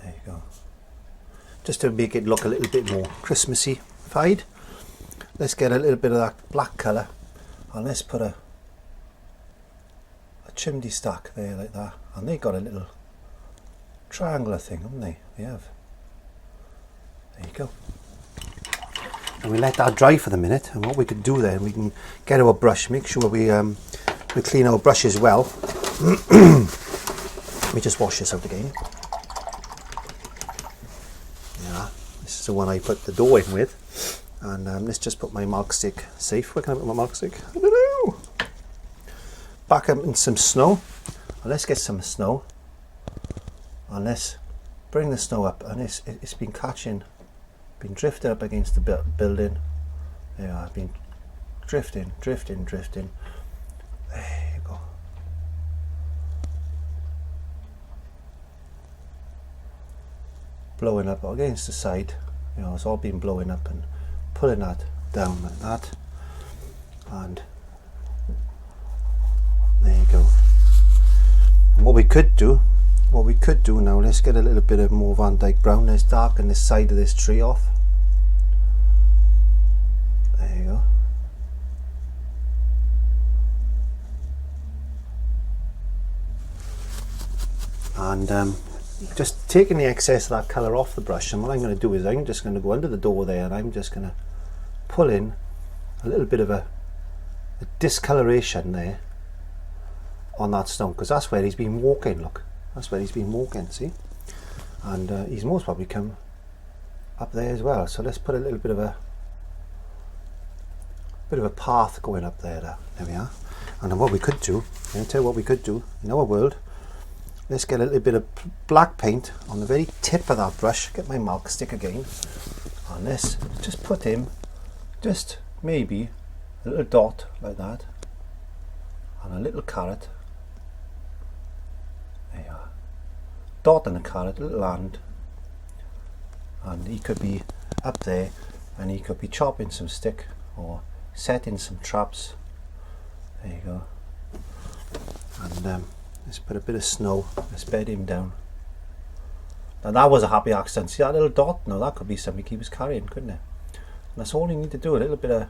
There you go. Just to make it look a little bit more Christmassy-fied. Let's get a little bit of that black colour, and let's put a chimney stack there like that. And they got a little triangular thing, haven't they? They have. There you go. And we let that dry for the minute. And what we could do then, we can get our brush. Make sure we clean our brush as well. Let me just wash this out again. Yeah, this is the one I put the dough in with. And let's just put my mark stick safe. Where can I put my mark stick? I don't know. Back up in some snow. And let's get some snow. And let's bring the snow up. And it's been catching, been drifted up against the building. There you are, been drifting. There you go. Blowing up against the side. You know, it's all been blowing up and pulling that down like that. And there you go. And what we could do now, let's get a little bit of more VANDYKE brown. Let's darken the side of this tree off. There you go. And just taking the excess of that colour off the brush, and what I'm going to do is I'm just going to go under the door there, and I'm just going to pull in a little bit of a discoloration there on that stone, because that's where he's been walking. Look, that's where he's been walking, see? And he's most probably come up there as well. So let's put a little bit of a path going up there. There we are. And then what we could do, I'll tell you what we could do in our world. Let's get a little bit of black paint on the very tip of that brush. Get my mark stick again, and let's just put him, just maybe a little dot like that, and a little carrot. There you are. Dot and a carrot, a little hand. And he could be up there, and he could be chopping some stick or setting some traps. There you go. And let's put a bit of snow. Let's bed him down. Now that was a happy accident. See that little dot? No, that could be something he was carrying, couldn't it? And that's all you need to do. A little bit of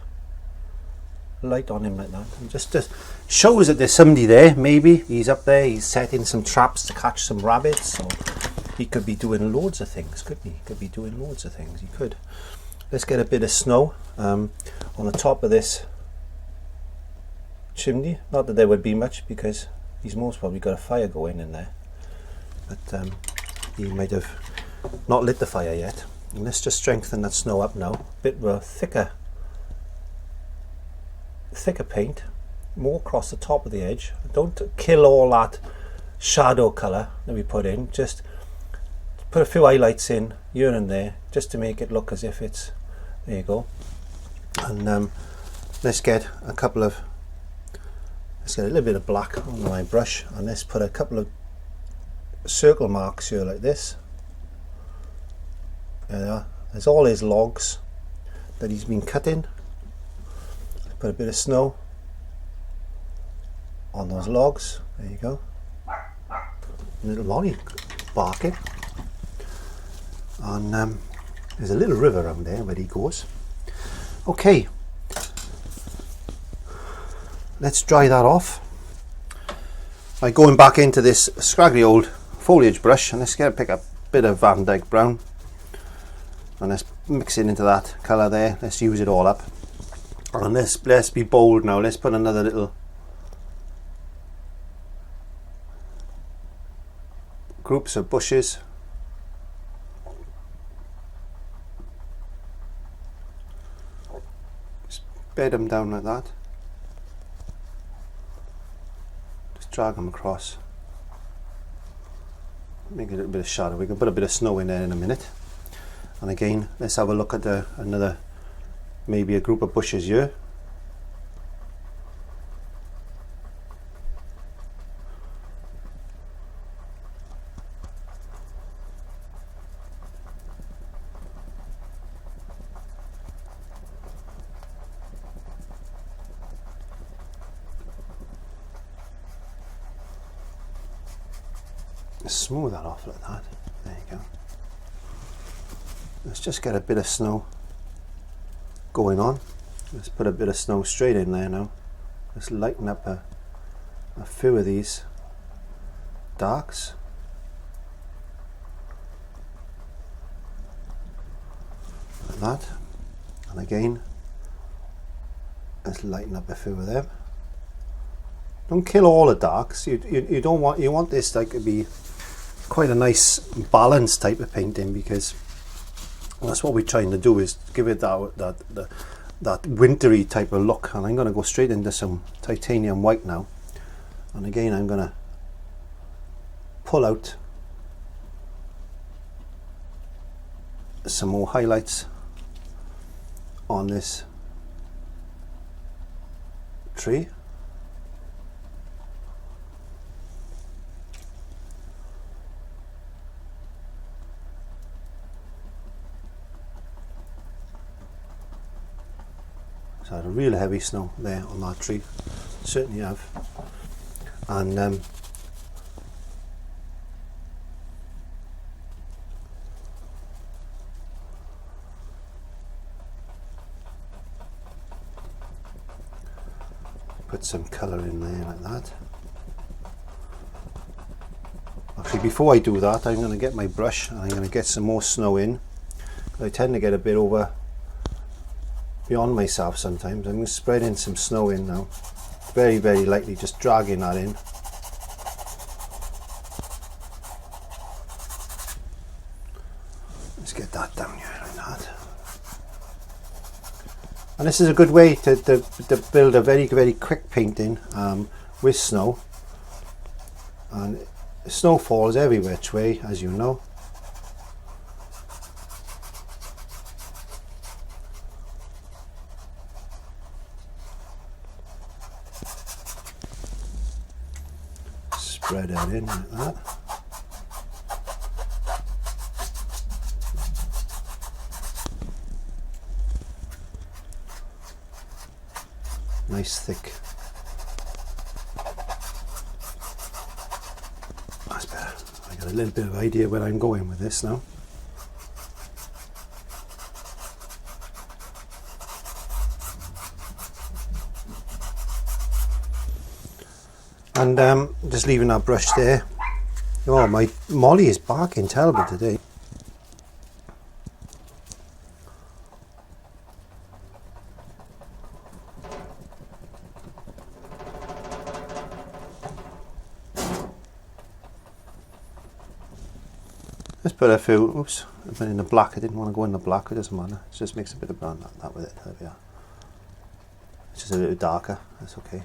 light on him like that, and just shows that there's somebody there. Maybe he's up there, he's setting some traps to catch some rabbits, or He could be doing loads of things, couldn't he? He could be doing loads of things, he could. Let's get a bit of snow on the top of this chimney. Not that there would be much, because he's most probably got a fire going in there, but he might have not lit the fire yet. And let's just strengthen that snow up now. A bit of a thicker paint, more across the top of the edge. Don't kill all that shadow colour that we put in, just put a few highlights in here and there just to make it look as if it's, there you go. And let's get a little bit of black on my brush, and let's put a couple of circle marks here like this. There they are. There's all his logs that he's been cutting. Put a bit of snow on those logs. There you go. Little lorry barking. And there's a little river around there where he goes. Okay, let's dry that off by going back into this scraggly old foliage brush, and let's pick up a bit of VANDYKE brown, and let's mix it into that colour there. Let's use it all up, and let's be bold now. Let's put another little groups of bushes. Just bed them down like that. Just drag them across. Make a little bit of shadow. We can put a bit of snow in there in a minute. And again, let's have a look at another, maybe a group of bushes here. Smooth that off like that. There you go. Let's just get a bit of snow going on. Let's put a bit of snow straight in there now. Let's lighten up a few of these darks. Like that. And again, let's lighten up a few of them. Don't kill all the darks. You don't want, you want this like to be quite a nice balanced type of painting, because that's what we're trying to do, is give it that wintry type of look. And I'm going to go straight into some titanium white now, and again I'm going to pull out some more highlights on this tree. So I had a real heavy snow there on that tree, certainly have. And put some colour in there like that. Actually, before I do that, I'm going to get my brush and I'm going to get some more snow in. I tend to get a bit beyond myself sometimes. I'm going to spread in some snow in now, very lightly, just dragging that in. Let's get that down here like that. And this is a good way to build a very quick painting with snow. And snow falls every which way, as you know. Spread that in like that. Nice thick. That's better. I got a little bit of idea where I'm going with this now. And just leaving our brush there, Oh, my Molly is barking terrible today. Let's put a few, oops, I put in the black. I didn't want to go in the black, it doesn't matter. It just makes a bit of brown, that with it. There we are. It's just a little darker, that's okay.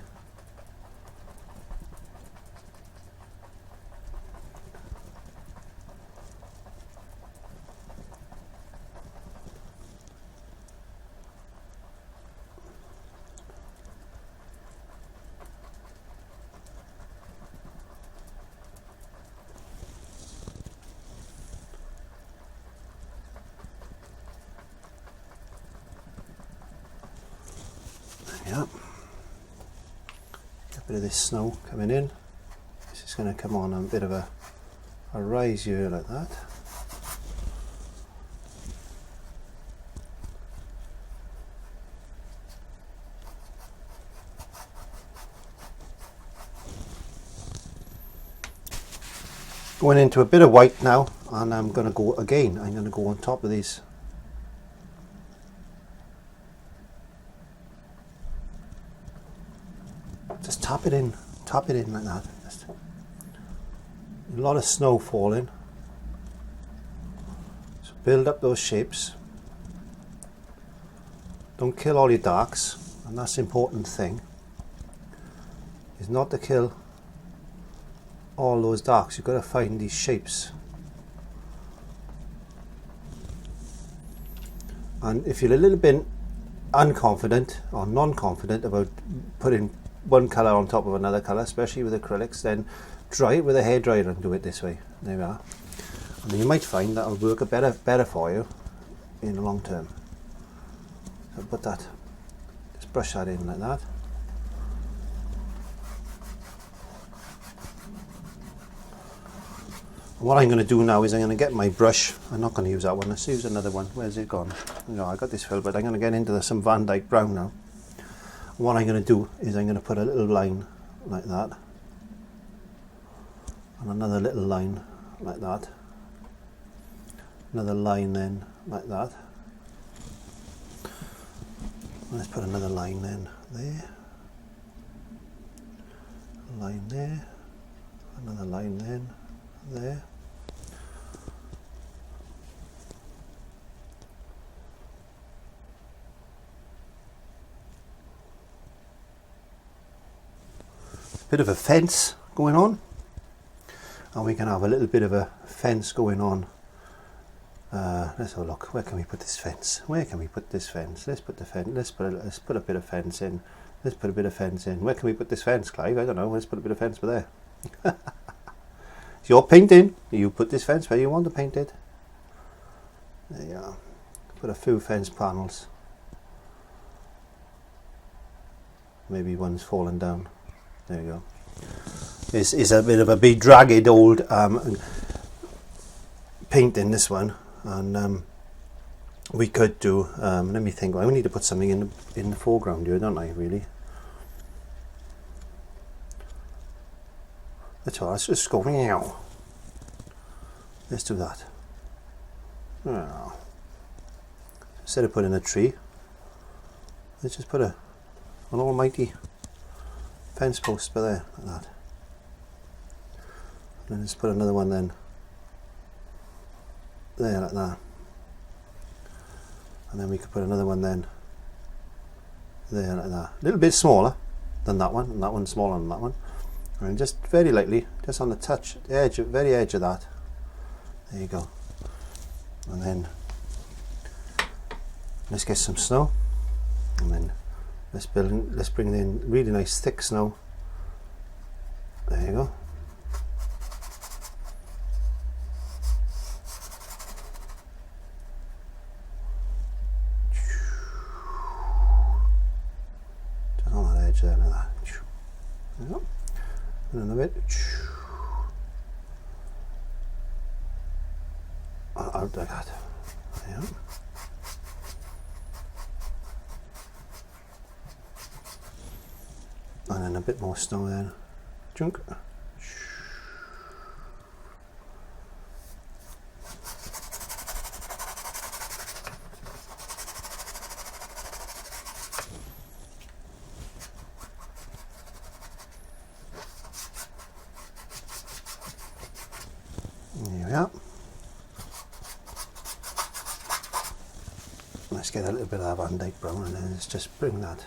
Yeah, a bit of this snow coming in. This is going to come on a bit of a rise here like that. Going into a bit of white now, and I'm going to go again. I'm going to go on top of these. Just tap it in like that. Just a lot of snow falling. So build up those shapes. Don't kill all your darks, and that's the important thing. Is not to kill all those darks. You've got to find these shapes. And if you're a little bit unconfident or non-confident about putting one colour on top of another colour, especially with acrylics, then dry it with a hairdryer and do it this way. There we are. And then you might find that will work better for you in the long term. So put that, just brush that in like that. What I'm going to do now is I'm going to get my brush. I'm not going to use that one. Let's use another one. Where's it gone? No, I got this Filbert. I'm going to get into some VANDYKE brown now. What I'm going to do is I'm going to put a little line like that, and another little line like that, another line then like that. Let's put another line then there, a line there, another line then there. Bit of a fence going on, and we can have a little bit of a fence going on. Let's have a look. Where can we put this fence? Where can we put this fence? Let's put the fence. Let's put a bit of fence in. Let's put a bit of fence in. Where can we put this fence, Clive? I don't know. Let's put a bit of fence over there. It's your painting. You put this fence where you want to paint it. There you are. Put a few fence panels. Maybe one's fallen down. There you go. This is a bit of a bedraggled old painting, this one, and we could do. Let me think. I need to put something in the foreground here, don't I? Really. That's all. Let's just go now. Let's do that. Oh. Instead of putting a tree, let's just put an almighty fence post by there, like that. And then let's put another one then there, like that. And then we could put another one then there, like that. A little bit smaller than that one, and that one's smaller than that one. And just very lightly, just on the touch, the edge, very edge of that. There you go. And then let's get some snow, and then let's bring in really nice thick snow. There you go. Just on that edge there, like that. There you go. And then a bit. Out like that. There you go. And then a bit more snow then. Junk. get a little bit of that VANDYKE brown, and then let's just bring that.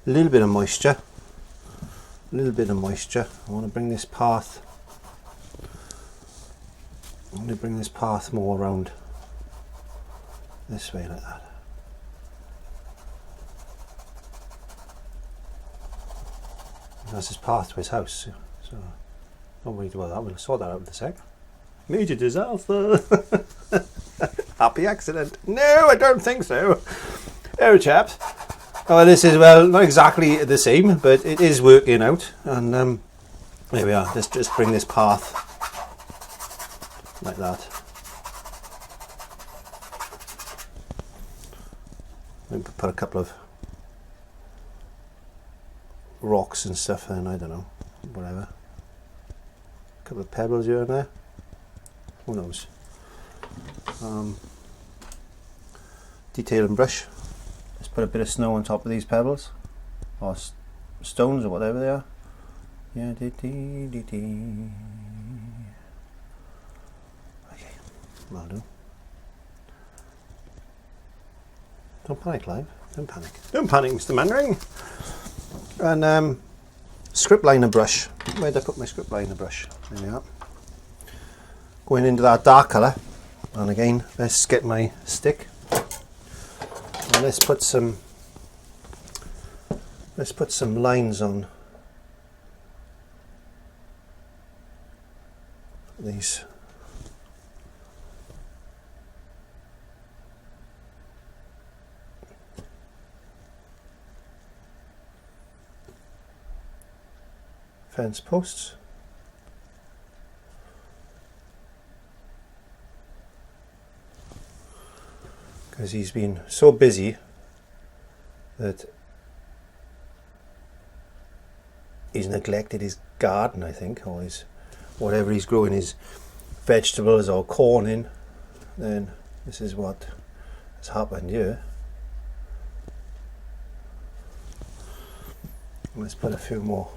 A little bit of moisture. A little bit of moisture. I want to bring this path. I'm going to bring this path more around this way like that. That's his path to his house, so don't worry about that. We'll sort that out in a sec. Major disaster. Happy accident. No, I don't think so. Oh, chaps. Oh, this is, well, not exactly the same, but it is working out. And there we are. Let's just bring this path like that. Maybe put a couple of rocks and stuff in, I don't know, whatever. A couple of pebbles here and there. Who knows? Detail and brush. Just put a bit of snow on top of these pebbles, or stones, or whatever they are. Yeah, okay, that'll do. Don't panic, Clive. Don't panic. Don't panic, Mr. Mannering. And script liner brush. Where did I put my script liner brush? There we are. Going into that dark colour. And again, let's get my stick. And let's put some lines on these. Fence posts. Because he's been so busy that he's neglected his garden, I think, or his whatever he's growing his vegetables or corn in. Then this is what has happened here. Let's put a few more.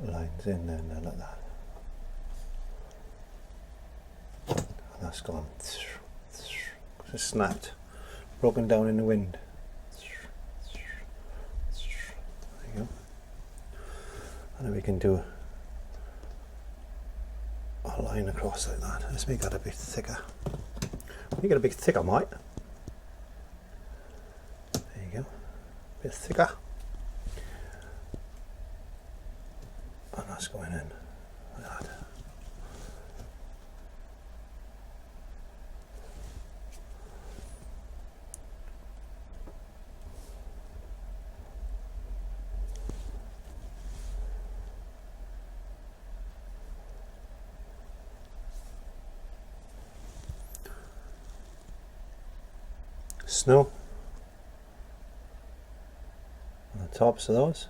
Lines in there like that. And that's gone. Just snapped. Broken down in the wind. There you go. And then we can do a line across like that. Let's make that a bit thicker. Make it a bit thicker, mate. There you go. A bit thicker. And that's going in like that. Snow on the tops of those.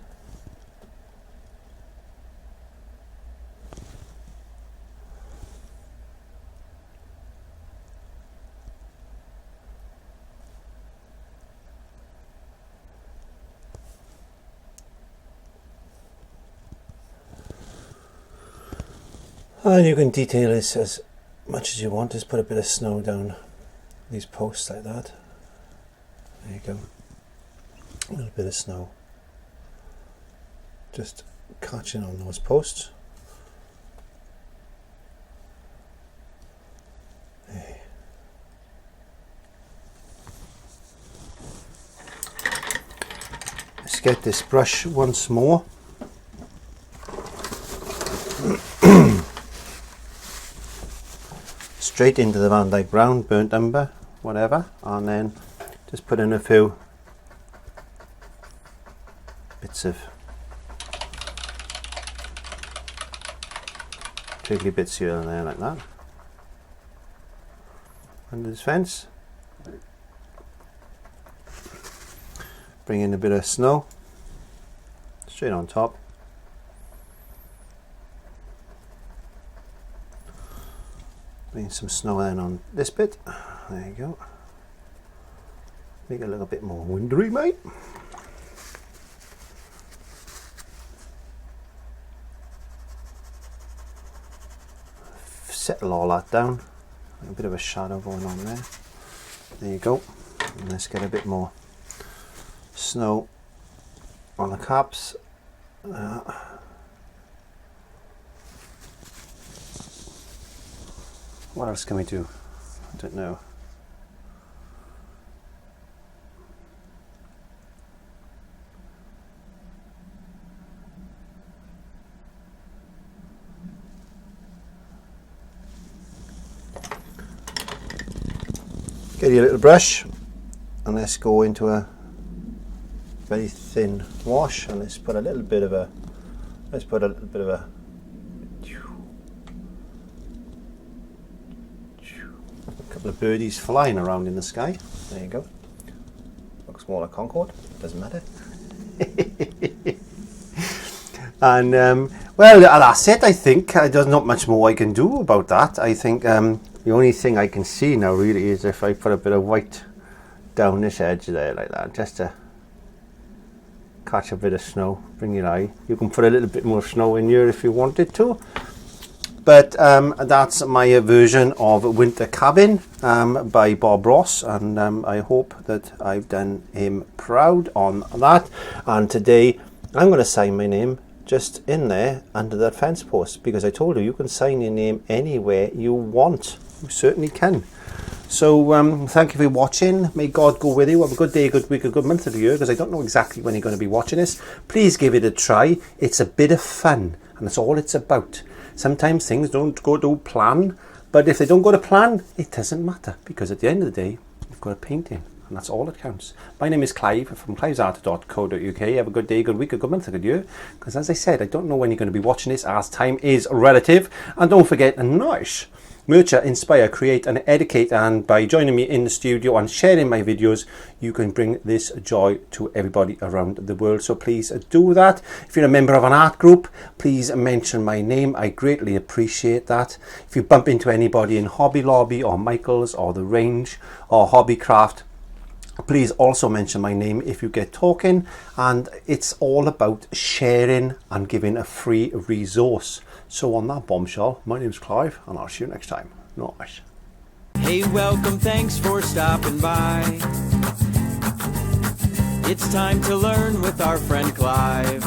And you can detail this as much as you want. Just put a bit of snow down these posts like that. There you go. A little bit of snow. Just catching on those posts. There. Let's get this brush once more. Straight into the VANDYKE brown, burnt umber, whatever, and then just put in a few bits of twiggly bits here and there like that. Under this fence. Bring in a bit of snow straight on top. Bring some snow then on this bit. There you go. Make it a little bit more wintry, mate. Settle all that down. A bit of a shadow going on there. There you go. And let's get a bit more snow on the caps. What else can we do? I don't know. Get your little brush and let's go into a very thin wash, and let's put a little bit of a couple of birdies flying around in the sky. There you go. Looks more like Concorde, doesn't matter. And well, that's it. I think there's not much more I can do about that. I think the only thing I can see now really is if I put a bit of white down this edge there like that, just to catch a bit of snow, bring your eye. You can put a little bit more snow in here if you wanted to. But that's my version of Winter Cabin by Bob Ross, and I hope that I've done him proud on that. And today I'm going to sign my name just in there under that fence post, because I told you can sign your name anywhere you want. You certainly can. So thank you for watching. May God go with you. Have a good day, a good week, a good month of the year, because I don't know exactly when you're going to be watching this. Please give it a try. It's a bit of fun, and that's all it's about. Sometimes things don't go to plan, but if they don't go to plan, it doesn't matter, because at the end of the day, you've got a painting, and that's all that counts. My name is Clive from clivesart.co.uk. Have a good day, good week, a good month, a good year, because as I said, I don't know when you're going to be watching this, as time is relative. And don't forget, nice nurture, inspire, create and educate, and by joining me in the studio and sharing my videos, you can bring this joy to everybody around the world. So please do that. If you're a member of an art group, please mention my name. I greatly appreciate that. If you bump into anybody in Hobby Lobby or Michael's or The Range or Hobbycraft, please also mention my name if you get talking. And it's all about sharing and giving a free resource. So on that bombshell, my name's Clive, and I'll see you next time. Nice. Hey, welcome, thanks for stopping by. It's time to learn with our friend Clive.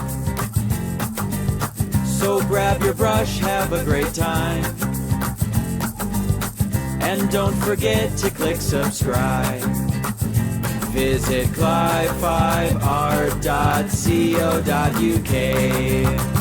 So grab your brush, have a great time. And don't forget to click subscribe. Visit clive5art.co.uk.